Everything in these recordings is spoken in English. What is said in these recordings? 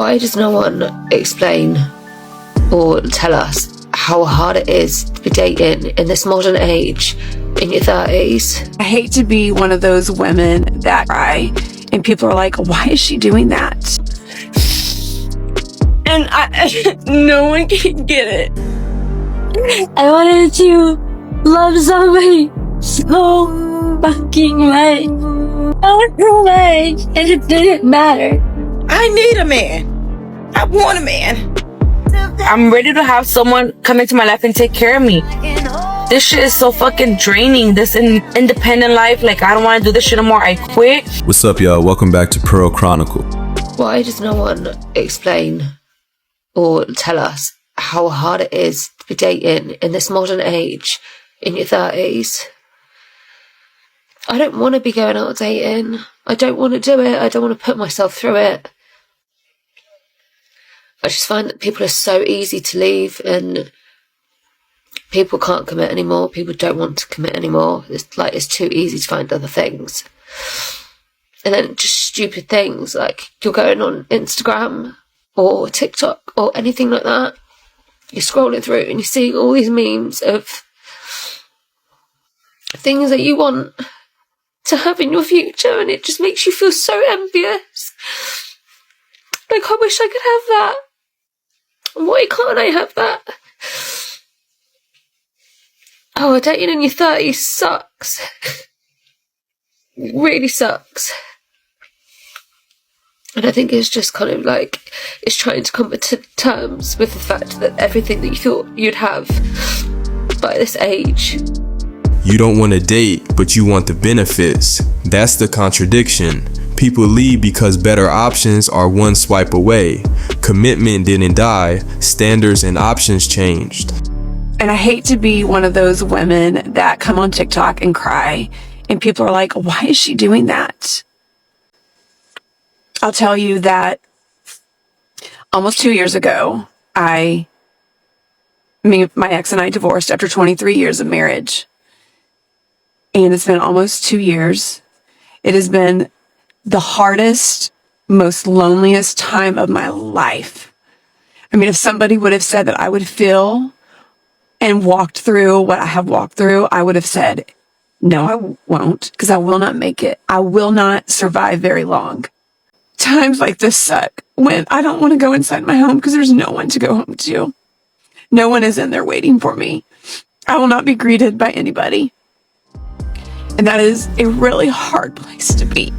Why does no one explain or tell us how hard it is to be dating in this modern age in your 30s? I hate to be one of those women that cry and people are like, why is she doing that? And no one can get it. I wanted to love somebody so fucking much. So much. And it didn't matter. I need a man. I want a man. I'm ready to have someone come into my life and take care of me. This shit is so fucking draining. This independent life, like, I don't want to do this shit anymore. I quit. What's up, y'all? Welcome back to Pearl Chronicle. Why does no one explain or tell us how hard it is to be dating in this modern age in your 30s? I don't want to be going out dating. I don't want to do it. I don't want to put myself through it. I just find that people are so easy to leave and people can't commit anymore. People don't want to commit anymore. It's too easy to find other things. And then just stupid things like you're going on Instagram or TikTok or anything like that. You're scrolling through and you're seeing all these memes of things that you want to have in your future, and it just makes you feel so envious. Like, I wish I could have that. Why can't I have that? Oh, dating in your 30s sucks. It really sucks. And I think it's just kind of like, it's trying to come to terms with the fact that everything that you thought you'd have by this age. You don't want to date, but you want the benefits. That's the contradiction. People leave because better options are one swipe away. Commitment didn't die, standards and options changed. And I hate to be one of those women that come on TikTok and cry and people are like, why is she doing that? I'll tell you that almost 2 years ago, my ex and I divorced after 23 years of marriage. And it's been almost 2 years. It has been the hardest, most loneliest time of my life. I mean, if somebody would have said that I would feel and walked through what I have walked through, I would have said, no, I won't, because I will not make it. I will not survive very long. Times like this suck when I don't want to go inside my home because there's no one to go home to. No one is in there waiting for me. I will not be greeted by anybody. And that is a really hard place to be.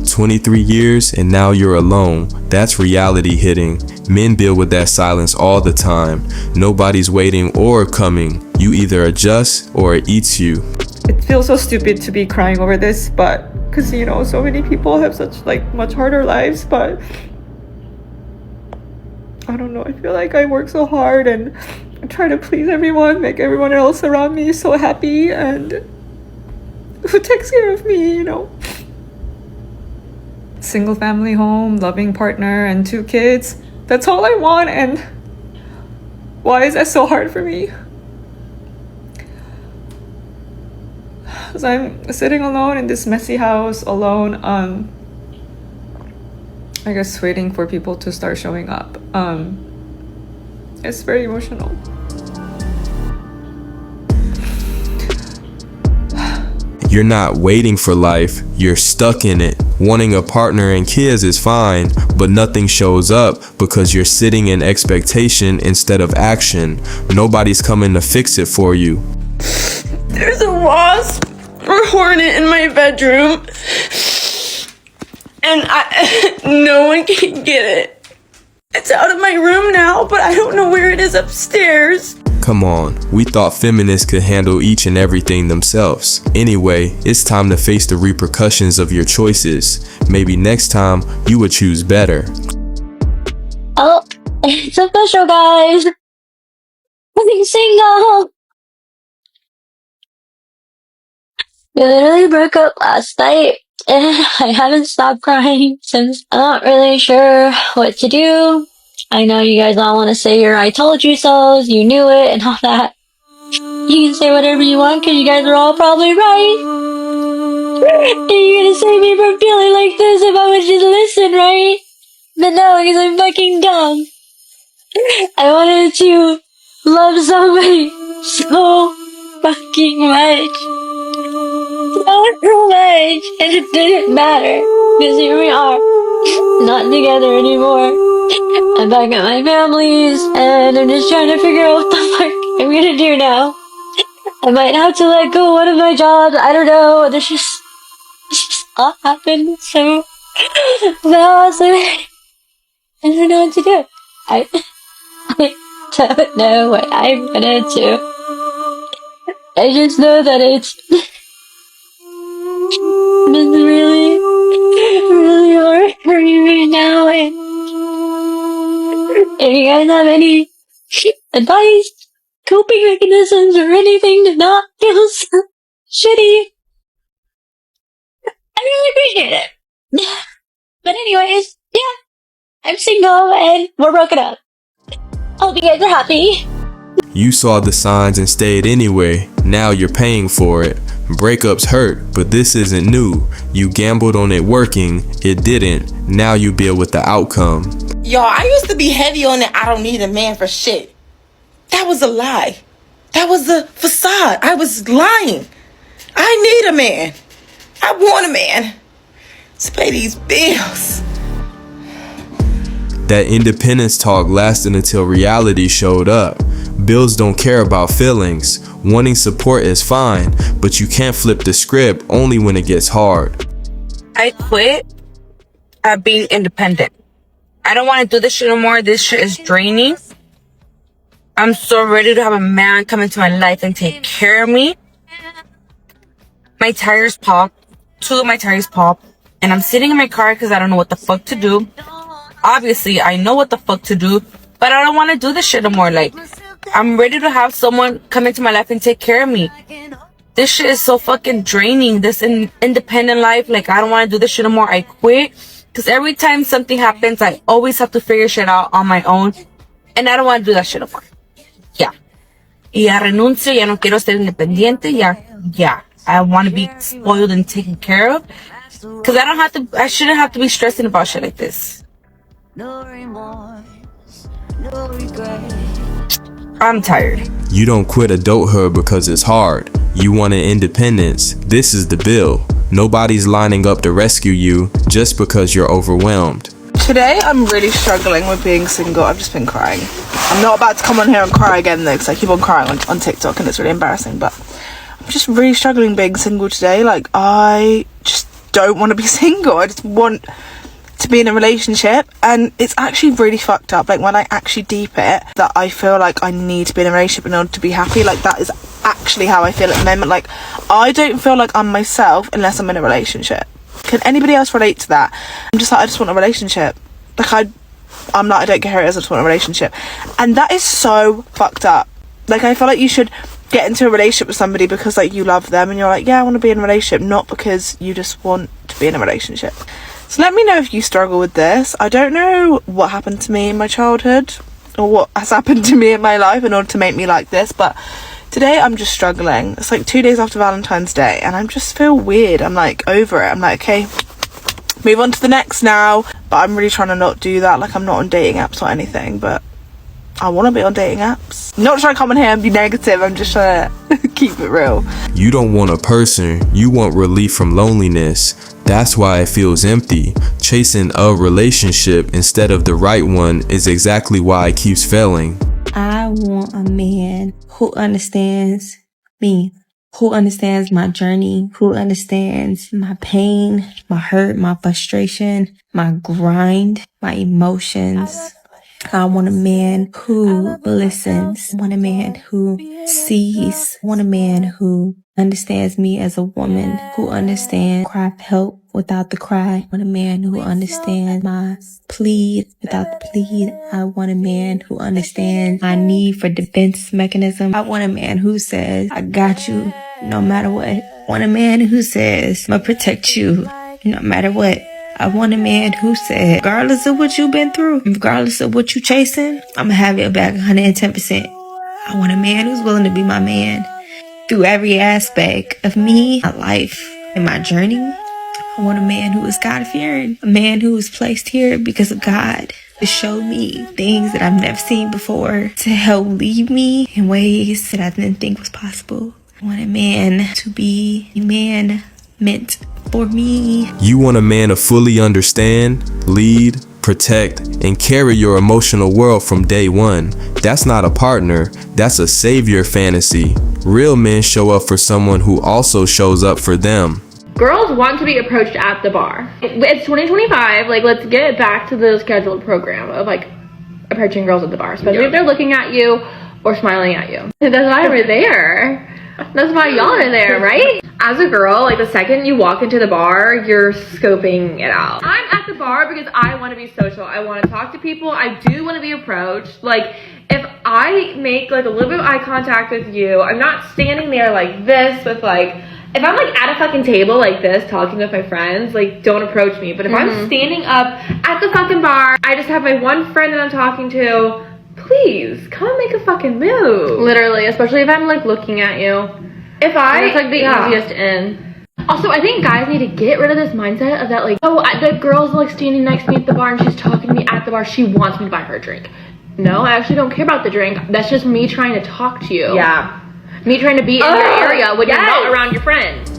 23 years and now you're alone. That's reality hitting. Men deal with that silence all the time. Nobody's waiting or coming. You either adjust or it eats you. It feels so stupid to be crying over this, but because, you know, so many people have such much harder lives, but I don't know. I feel like I work so hard and I try to please everyone, make everyone else around me so happy, and who takes care of me, you know? Single family home, loving partner, and 2 kids. That's all I want, and why is that so hard for me? Because I'm sitting alone in this messy house, alone, I guess waiting for people to start showing up. It's very emotional. You're not waiting for life, you're stuck in it. Wanting a partner and kids is fine, but nothing shows up because you're sitting in expectation instead of action. Nobody's coming to fix it for you. There's a wasp or hornet in my bedroom. And no one can get it. It's out of my room now, but I don't know where it is upstairs. Come on, we thought feminists could handle each and everything themselves. Anyway, it's time to face the repercussions of your choices. Maybe next time you would choose better. Oh, it's official, guys. I'm single. We literally broke up last night, and I haven't stopped crying since. I'm not really sure what to do. I know you guys all want to say your I told you so's, you knew it, and all that. You can say whatever you want, because you guys are all probably right. And you're gonna save me from feeling like this if I would just listen, right? But no, because I'm fucking dumb. I wanted to love somebody so fucking much. So much. And it didn't matter. Because here we are. Not together anymore. I'm back at my family's. And I'm just trying to figure out what the fuck I'm gonna do now. I might have to let go of one of my jobs. I don't know. There's just all happened so fast. I don't know what to do. I don't know what I'm gonna do. I just know that it's been really, really hard for me right now. And if you guys have any advice, coping mechanisms, or anything to not feel so shitty, I really appreciate it. But anyways, yeah, I'm single and we're broken up. Hope you guys are happy. You saw the signs and stayed anyway. Now you're paying for it. Breakups hurt, but this isn't new. You gambled on it working, it didn't. Now you deal with the outcome. Y'all, I used to be heavy on it. I don't need a man for shit. That was a lie. That was a facade. I was lying. I need a man. I want a man to pay these bills. That independence talk lasted until reality showed up. Bills don't care about feelings. Wanting support is fine, but you can't flip the script only when it gets hard. I quit at being independent. I don't want to do this shit anymore. This shit is draining. I'm so ready to have a man come into my life and take care of me. My tires pop. 2 of my tires pop. And I'm sitting in my car because I don't know what the fuck to do. Obviously, I know what the fuck to do, but I don't want to do this shit anymore. Like, I'm ready to have someone come into my life and take care of me. This shit is so fucking draining. This independent life, like, I don't want to do this shit anymore. I quit. Because every time something happens, I always have to figure shit out on my own. And I don't want to do that shit anymore. Yeah. Ya renuncio, ya no quiero ser independiente. Yeah. I want to be spoiled and taken care of. Because I shouldn't have to be stressing about shit like this. No remorse, no regret. I'm tired. You don't quit adulthood because it's hard. You wanted independence. This is the bill. Nobody's lining up to rescue you just because you're overwhelmed. Today I'm really struggling with being single. I've just been crying. I'm not about to come on here and cry again though, because I keep on crying on TikTok and it's really embarrassing, but I'm just really struggling being single today. Like, I just don't want to be single. I just want to be in a relationship, and it's actually really fucked up. Like, when I actually deep it, that I feel like I need to be in a relationship in order to be happy. Like, that is actually how I feel at the moment. Like, I don't feel like I'm myself unless I'm in a relationship. Can anybody else relate to that? I'm just like, I just want a relationship. Like, I'm not, I don't care who it is, I just want a relationship. And that is so fucked up. Like, I feel like you should get into a relationship with somebody because, like, you love them and you're like, yeah, I want to be in a relationship, not because you just want to be in a relationship. So let me know if you struggle with this. I don't know what happened to me in my childhood or what has happened to me in my life in order to make me like this, but today I'm just struggling. It's like 2 days after Valentine's Day and I just feel weird. I'm like over it. I'm like, okay, move on to the next now. But I'm really trying to not do that. Like, I'm not on dating apps or anything, but I want to be on dating apps. I'm not trying to come in here and be negative. I'm just trying to keep it real. You don't want a person. You want relief from loneliness. That's why it feels empty. Chasing a relationship instead of the right one is exactly why it keeps failing. I want a man who understands me, who understands my journey, who understands my pain, my hurt, my frustration, my grind, my emotions. I want a man who listens. I want a man who sees. I want a man who understands me as a woman, who understands cry for help without the cry. I want a man who understands my plead without the plead. I want a man who understands my need for defense mechanism. I want a man who says, I got you no matter what. I want a man who says, I'm gonna protect you no matter what. I want a man who said, regardless of what you've been through, regardless of what you're chasing, I'm gonna have your back 110%. I want a man who's willing to be my man through every aspect of me, my life, and my journey. I I want a man who is God-fearing, a man who is placed here because of God, to show me things that I've never seen before, to help lead me in ways that I didn't think was possible. I want a man to be a man meant for me. You want a man to fully understand, lead, protect, and carry your emotional world from day one. That's not a partner, that's a savior fantasy. Real men show up for someone who also shows up for them. Girls want to be approached at the bar. It's 2025, like, let's get back to the scheduled program of, like, approaching girls at the bar, especially if they're looking at you or smiling at you. That's why we're there. That's why y'all are there, right? As a girl, like, the second you walk into the bar, you're scoping it out. I'm at the bar because I want to be social. I want to talk to people. I do want to be approached. Like, if I make, like, a little bit of eye contact with you, I'm not standing there like this with, like, if I'm, like, at a fucking table like this talking with my friends, like, don't approach me. But if I'm standing up at the fucking bar, I just have my one friend that I'm talking to, please, come and make a fucking move. Literally, especially if I'm, like, looking at you. It's like the easiest in. Also, I think guys need to get rid of this mindset of that, like, oh, the girl's, like, standing next to me at the bar and she's talking to me at the bar. She wants me to buy her a drink. No, I actually don't care about the drink. That's just me trying to talk to you. Yeah. Me trying to be in your area when you're not around your friends.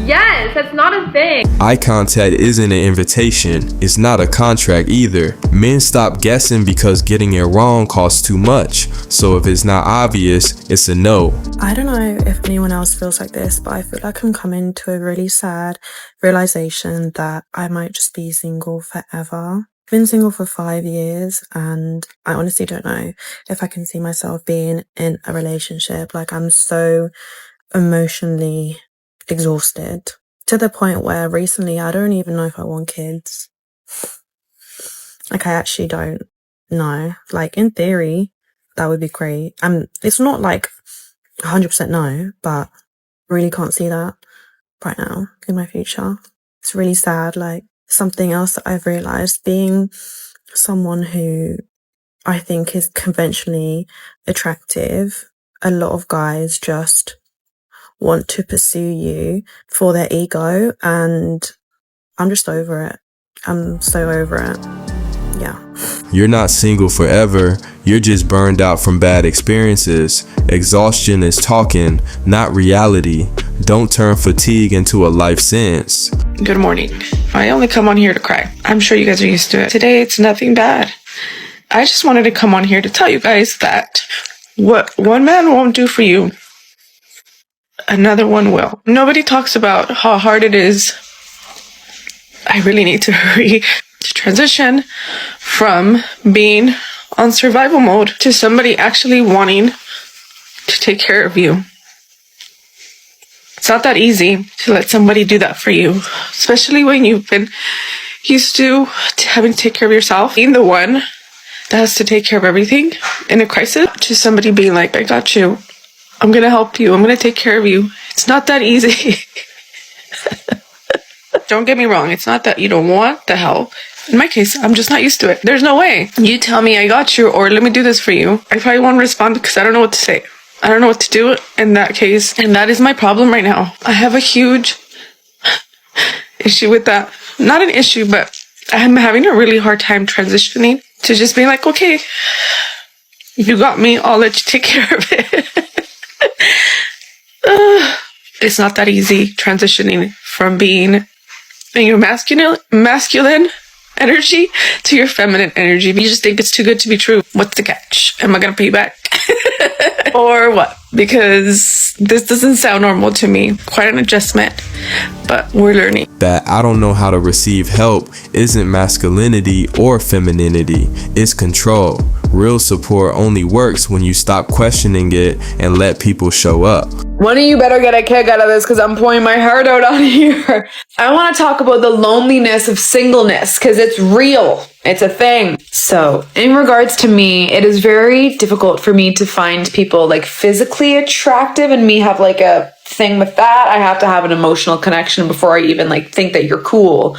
Yes, that's not a thing. Eye contact isn't an invitation. It's not a contract either. Men stop guessing because getting it wrong costs too much. So if it's not obvious, it's a no. I don't know if anyone else feels like this, but I feel like I'm coming to a really sad realization that I might just be single forever. I've been single for 5 years and I honestly don't know if I can see myself being in a relationship. Like, I'm so emotionally exhausted to the point where recently I don't even know if I want kids. Like, I actually don't know. Like, in theory, that would be great. It's not like 100% no, but really can't see that right now in my future. It's really sad. Like, something else that I've realized, being someone who I think is conventionally attractive, a lot of guys just want to pursue you for their ego, and I'm just over it. I'm so over it. Yeah. You're not single forever. You're just burned out from bad experiences. Exhaustion is talking, not reality. Don't turn fatigue into a life sentence. Good morning. I only come on here to cry. I'm sure you guys are used to it. Today, it's nothing bad. I just wanted to come on here to tell you guys that what one man won't do for you, another one will. Nobody talks about how hard it is. I really need to hurry to transition from being on survival mode to somebody actually wanting to take care of you. It's not that easy to let somebody do that for you, especially when you've been used to having to take care of yourself. Being the one that has to take care of everything in a crisis, to somebody being like, I got you. I'm going to help you. I'm going to take care of you. It's not that easy. Don't get me wrong. It's not that you don't want the help. In my case, I'm just not used to it. There's no way. You tell me I got you or let me do this for you. I probably won't respond because I don't know what to say. I don't know what to do in that case. And that is my problem right now. I have a huge issue with that. Not an issue, but I'm having a really hard time transitioning to just being like, okay, you got me. I'll let you take care of it. It's not that easy transitioning from being in your masculine energy to your feminine energy. You just think it's too good to be true. What's the catch? Am I going to pay you back? Or what? Because this doesn't sound normal to me. Quite an adjustment, but we're learning. That I don't know how to receive help isn't masculinity or femininity. It's control. Real support only works when you stop questioning it and let people show up. One of you better get a kick out of this because I'm pouring my heart out on here. I want to talk about the loneliness of singleness because it's real. It's a thing. So in regards to me, it is very difficult for me to find people like physically attractive, and me have like a thing with that. I have to have an emotional connection before I even like think that you're cool,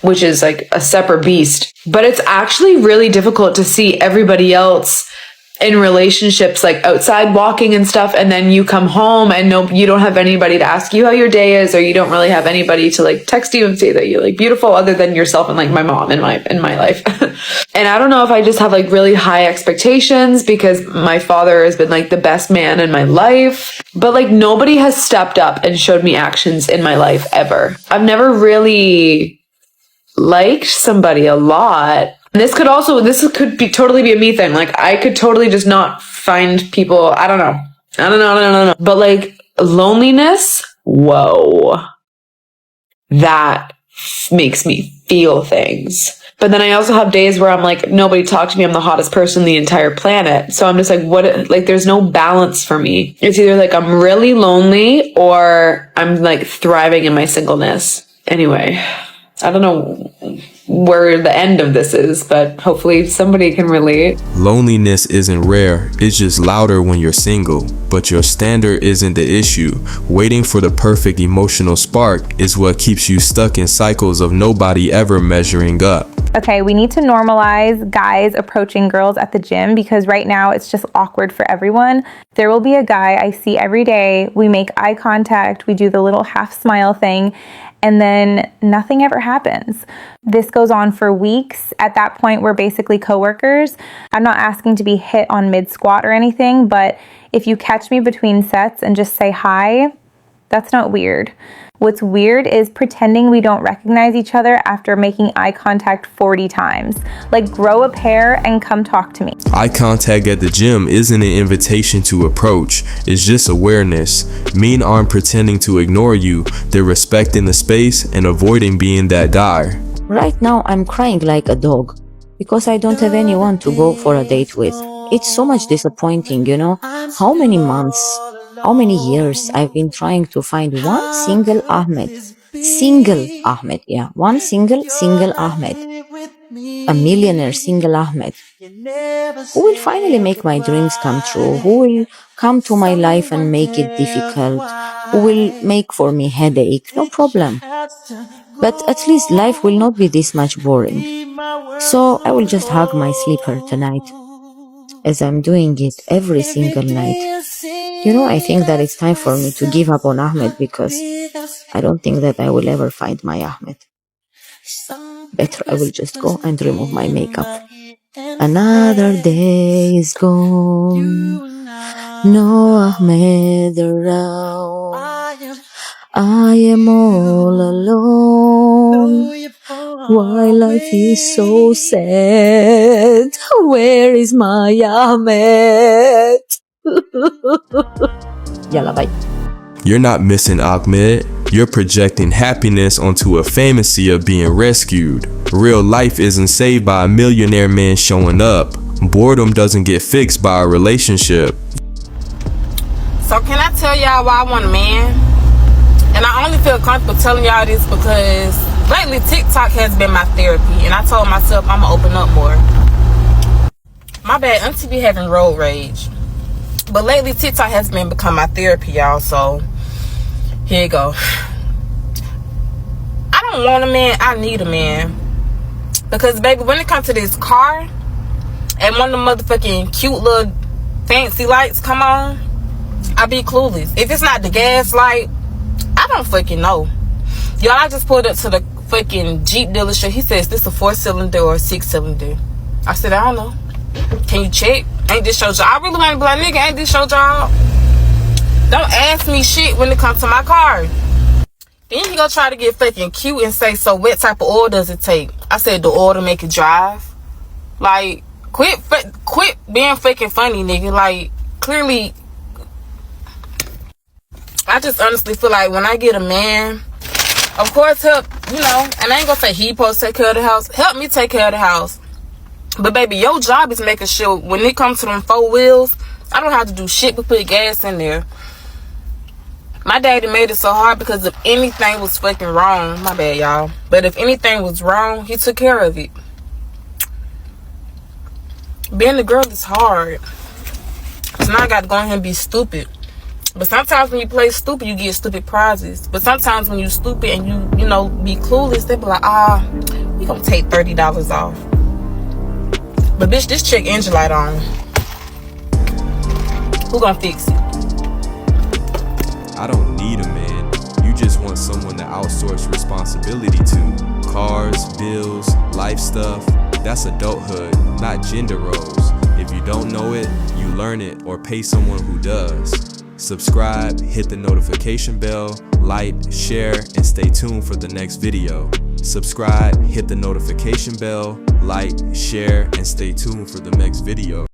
which is like a separate beast. But it's actually really difficult to see everybody else in relationships, like outside walking and stuff, and then you come home and you don't have anybody to ask you how your day is, or you don't really have anybody to like text you and say that you're like beautiful other than yourself and like my mom in my life. And I don't know if I just have like really high expectations because my father has been like the best man in my life, but like nobody has stepped up and showed me actions in my life ever. I've never really liked somebody a lot. This could totally be a me thing. Like I could totally just not find people. I don't know. But like loneliness, whoa, that makes me feel things. But then I also have days where I'm like, nobody talked to me. I'm the hottest person on the entire planet. So I'm just like, like there's no balance for me. It's either like I'm really lonely or I'm like thriving in my singleness. Anyway, I don't know where the end of this is, but hopefully somebody can relate. Loneliness isn't rare, it's just louder when you're single. But your standard isn't the issue. Waiting for the perfect emotional spark is what keeps you stuck in cycles of nobody ever measuring up. Okay, we need to normalize guys approaching girls at the gym because right now it's just awkward for everyone. There will be a guy I see every day, we make eye contact, we do the little half smile thing, and then nothing ever happens. This goes on for weeks. At that point, we're basically coworkers. I'm not asking to be hit on mid-squat or anything, but if you catch me between sets and just say hi, that's not weird. What's weird is pretending we don't recognize each other after making eye contact 40 times. Like, grow a pair and come talk to me. Eye contact at the gym isn't an invitation to approach, it's just awareness. Men aren't pretending to ignore you, they're respecting the space and avoiding being that guy. Right now I'm crying like a dog because I don't have anyone to go for a date with. It's so much disappointing, you know? How many months, how many years I've been trying to find one single Ahmed. One single Ahmed. A millionaire single Ahmed. Who will finally make my dreams come true? Who will come to my life and make it difficult? Who will make for me headache? No problem. But at least life will not be this much boring. So I will just hug my sleeper tonight, as I'm doing it every single night. You know, I think that it's time for me to give up on Ahmed because I don't think that I will ever find my Ahmed. Better I will just go and remove my makeup. Another day is gone, no Ahmed around. I am all alone. Why life is so sad? Where is my Ahmed? Yalla, bye. You're not missing Ahmed. You're projecting happiness onto a fantasy of being rescued. Real life isn't saved by a millionaire man showing up. Boredom doesn't get fixed by a relationship. So can I tell y'all why I want a man? And I only feel comfortable telling y'all this because lately TikTok has been my therapy, and I told myself I'm gonna open up more. My bad, Auntie be having road rage, but lately TikTok has been become my therapy, y'all. So here you go. I don't want a man, I need a man. Because baby, when it comes to this car and one of the motherfucking cute little fancy lights come on, I be clueless. If it's not the gas light, I don't fucking know. Y'all, I just pulled up to the fucking Jeep dealership. He says this a 4-cylinder or a 6-cylinder. I said, I don't know. Can you check? Ain't this your job? I really want to be like, nigga, ain't this your job? Don't ask me shit when it comes to my car. Then he go try to get fucking cute and say, so what type of oil does it take? I said, the oil to make it drive. Like, quit being fucking funny, nigga. Like, clearly, I just honestly feel like when I get a man, of course, help, you know, and I ain't gonna say he supposed to take care of the house. Help me take care of the house. But baby, your job is making sure when it comes to them 4 wheels, I don't have to do shit but put gas in there. My daddy made it so hard because if anything was fucking wrong, my bad, y'all, but if anything was wrong, he took care of it. Being a girl is hard. So now I got to go in here and be stupid. But sometimes when you play stupid, you get stupid prizes. But sometimes when you stupid and you know, be clueless, they be like, we gonna take $30 off. But bitch, this chick engine light on. Who gonna fix it? I don't need a man. You just want someone to outsource responsibility to. Cars, bills, life stuff. That's adulthood, not gender roles. If you don't know it, you learn it or pay someone who does. Subscribe, hit the notification bell, like, share, and stay tuned for the next video. Subscribe, hit the notification bell, like, share, and stay tuned for the next video.